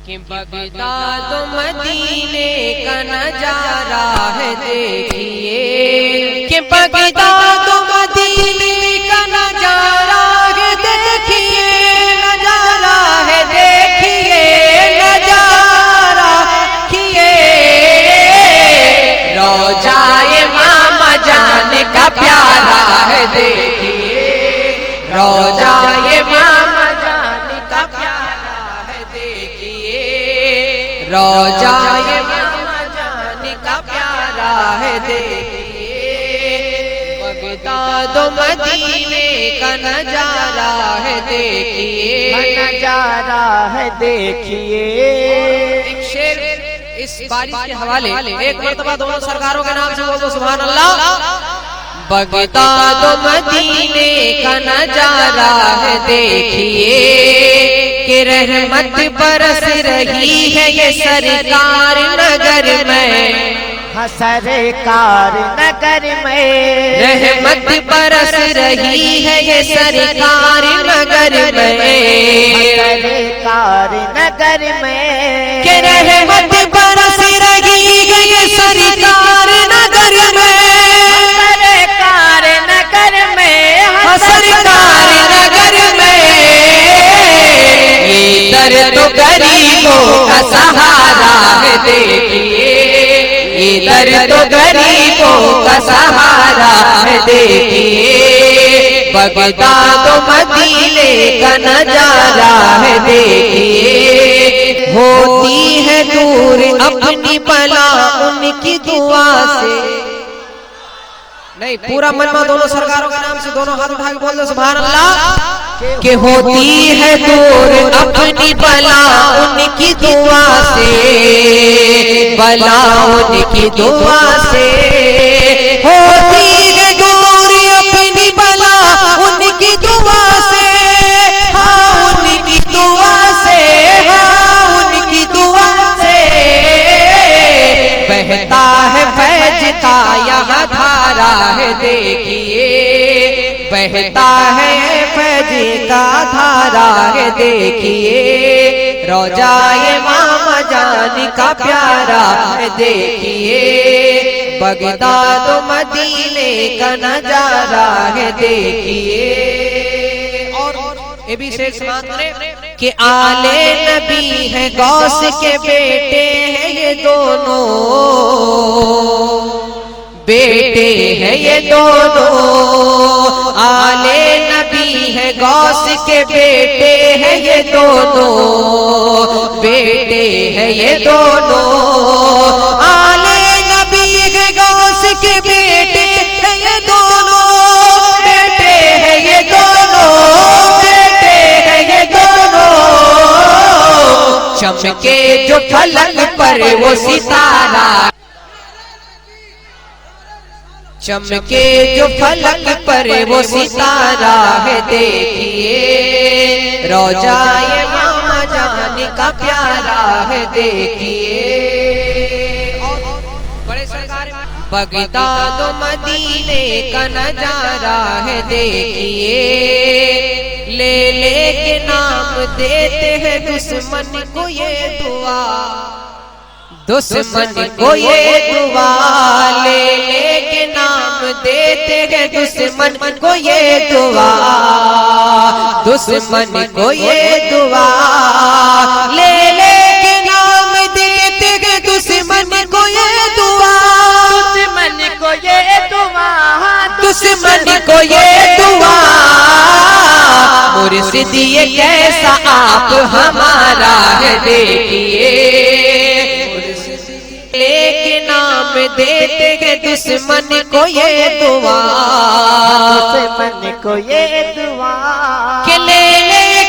कि बगदाद मदीने का नजारा है देखिए, कि बगदाद मदीने का नजारा है देखिए, नजारा है देखिए, नजारा किए रोजाए मामा जान का प्यारा है देखिए, रोजाए मामा जान का प्यारा है देखिए, रोजाए मामा जान का प्यारा है देखिए, बगदाद मदीने का नजारा है देखिए, नजारा है देखिए। एक शेर इस बारिश के हवाले एक मर्तबा दोनों सरकारों के नाम से बोल दो सुभान अल्लाह। बगदाद मदीने का नजारा है देखिए, कि रहमत बरस रही है ये सरकार नगर में, हाँ सरकार नगर में रहमत बरस रही है ये सरकार नगर में, सरकार नगर में कि रहमत बरस रही है ये सरकार नगर में, सरकार नगर में हाँ सरकार नगर में, ये दर तो गरीबों का सहारा है देखिए, ये दर तो गरीबों का सहारा है देखिए, बगदाद मदीने का नजारा है देखिए, होती है दूर अपनी बला उनकी दुआ से। नहीं पूरा मजमा दोनों सरकारों के नाम से दोनों हाथ उठा के बोल दो सुभान अल्लाह। कि होती है दूर अपनी बला उनकी दुआ से, बला उनकी दुआ से, होती है दूर अपनी बला उनकी दुआ से, हाँ उनकी दुआ से, हाँ उनकी दुआ से, बहता है फैज का यहाँ धारा है देखिए, बहता है फैज का धारा है देखिए, रोजाए मामा जान का प्यारा है देखिए, बगदाद मदीने का नजारा है देखिए। और ये भी शेर समाप्त करें कि आले नबी है गौस के बेटे हैं ये दोनों, बेटे हैं ये दोनों, आले नबी है गौस के बेटे हैं ये दोनों, बेटे हैं ये दोनों, आले नबी है गौस के बेटे हैं ये दोनों, बेटे हैं ये दोनों, बेटे हैं ये दोनों, चमके जो फलक पर वो सितारा, चमके जो फलक पर वो सितारा है देखिए, रोजाए मामा जान का प्यारा है देखिए। और बड़े सरकार बगदाद मदीने का नजारा है देखिए, ले ले के नाम देते हैं दुश्मन को ये दुआ, दुश्मन को ये दुआ, ले ले के नाम देते हैं दुश्मन को ये दुआ, दुश्मन को ये दुआ, ले ले के नाम देते हैं दुश्मन को ये दुआ, दुश्मन को ये दुआ, दुश्मन को ये दुआ, मुर्शिद ये कैसा आप हमारा है देखिए, लेके नाम देते हैं दुश्मन को ये दुआ, दुश्मन को ये दुआ, के ले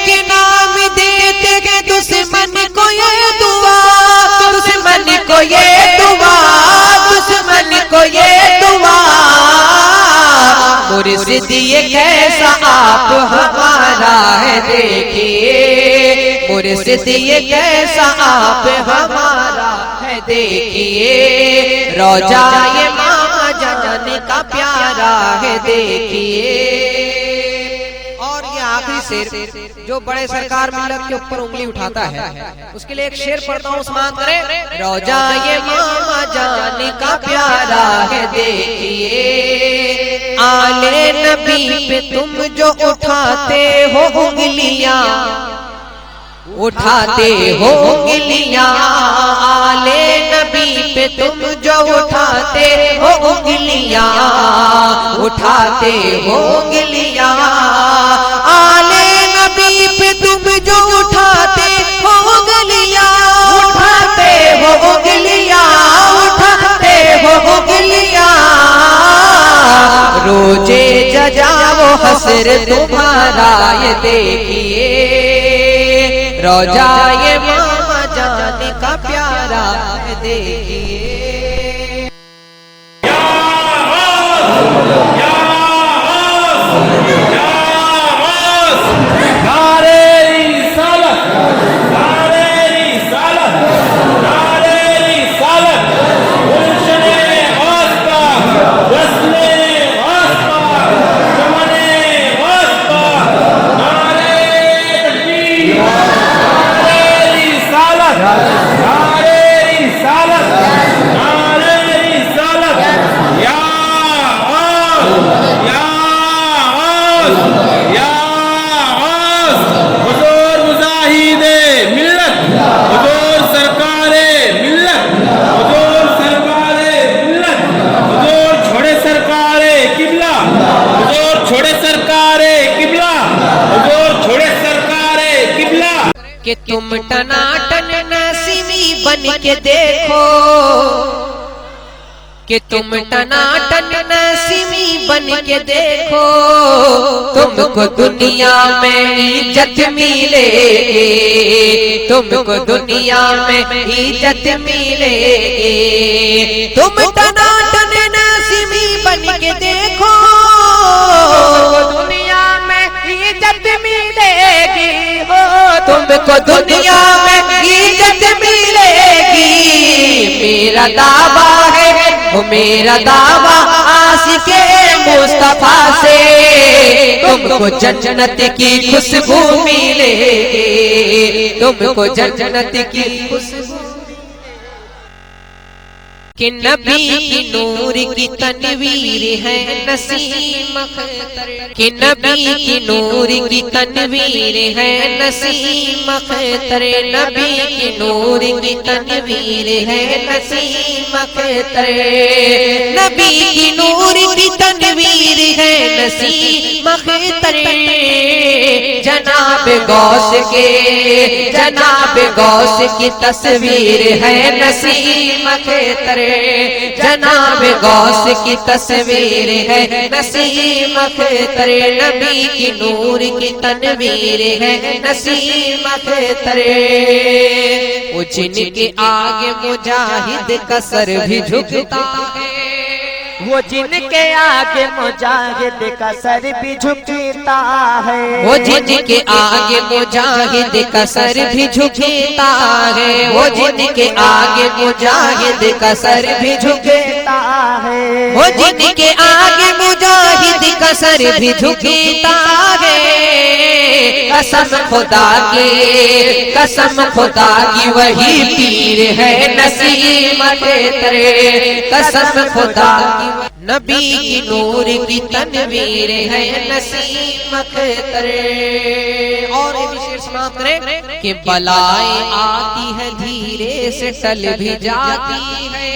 के नाम देते हैं दुश्मन को ये दुआ, दुश्मन को ये दुआ, दुश्मन को ये दुआ, मुर्शिद ये कैसा आप हमारा है देखिए, मुर्शिद ये कैसा आप हमारा है देखिए, रोजाए मामा जान का प्यारा है देखिए। और ये आखिरी शेर जो बड़े सरकार मिल्लत के ऊपर उंगली उठाता है, उसके लिए एक शेर पढ़ता हूँ, उस्मान करे। रोजा ये मामा जान का प्यारा है देखिए, आले नबी पे तुम जो उठाते हो उंगलियां, उठाते हो उंगलियां, आले नबी पे तुम जो उठाते हो उंगलियां, उठाते हो उंगलियां, आले नबी पे तुम जो उठाते हो उंगलियां, उठाते हो उंगलियां, उठाते हो उंगलियां, रोजे जजा वो हसर तुम्हारा ये देखिए, रोजा ये मामा जान का प्यारा देखिए। कि तुम टनाटन नसीमी बन के देखो, कि तुम टनाटन नसीमी बन के देखो, तुमको दुनिया में इज्जत मिलेगी, तुमको दुनिया में इज्जत मिलेगी। तुम टनाटन नसीमी बन के देखो, दुनिया में इज्जत मिलेगी, हो तुमको दुनिया में इज्जत मिलेगी। मेरा दावा है, वो मेरा दावा आशिके मुस्तफा से, तुमको जन्नत की खुशबू मिलेगी, तुमको जन्नत की खुशबू। कि नबी की नूर की तनवीर है नसीम अख्तर, कि नबी की नूर की तनवीर है नसीम अख्तर, नबी की नूर की तनवीर है नसीम अख्तर, नबी की नूर की तनवीर है नसीम अख्तर। जनाब गौस के, जनाब गौस की तस्वीर है नसीम अख्तर, जनाब गौस की तस्वीर है नसीम अख्तर, नबी की नूर की तनवीर है नसीम अख्तर। वो जिनके आगे मुजाहिद का सर भी झुकता है, वो जिनके आगे मुजाहिद का सर भी झुकता है, वो जिनके आगे मुजाहिद का सर भी झुकता है, वो जिनके आगे मुजाहिद का सर भी झुकता है, वो जिनके आगे मुजाहिद का सर भी झुकता है। कसम खुदा की, कसम खुदा की वही पीर है नसीम अख्तर, कसम खुदा की नबी की नूर की तनवीर है नसीम अख्तर। और ये भी शेर समाप्त करें कि बलाएं आती है धीरे से टल भी जाती है,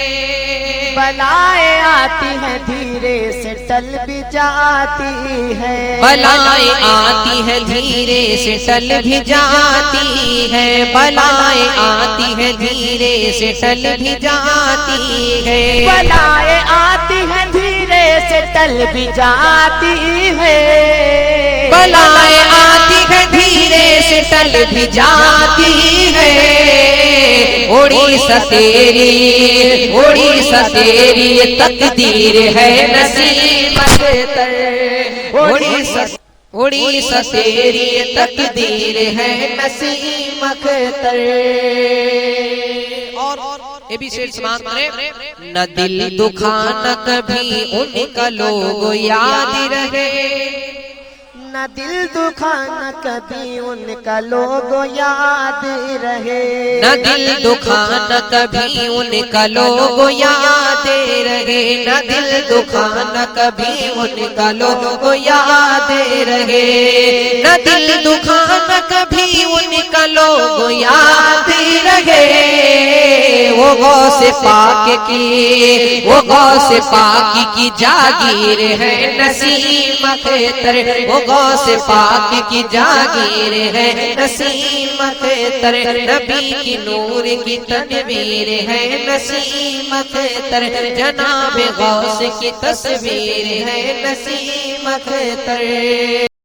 बलाएं आती है धीरे से टल भी जाती है, बलाएं आती है धीरे से टल भी जाती है, बलाएं आती है धीरे से टल भी जाती है, बलाएं आती है धीरे से टल भी जाती है, बलाएं आती है धीरे से टल भी जाती है। उड़ीसा तेरी, उड़ीसा तेरी तकदीर है नसीम अख्तर, उड़ीसा, उड़ीसा तेरी तकदीर है नसीम अख्तर। और ये भी शेर समाप्त करें। न दिल दुखा न कभी उनका लोग याद रहे, न दिल दुखा न कभी उनका लोगो याद रहे, न दिल दुखा न कभी उनका लोग याद रहे, न दिल दुखा न कभी उनका लोग याद रहे, न दिल दुखा न कभी उनका लोग याद रहे। वो गौसे पाक की, वो गौसे पाक की जागीर है नसीम अख्तर, वो गौसे पाक की जागीर है नसीम अख्तर, नबी की नूर की तनवीर है नसीम अख्तर, जनाब गौस की तस्वीर है नसीम अख्तर।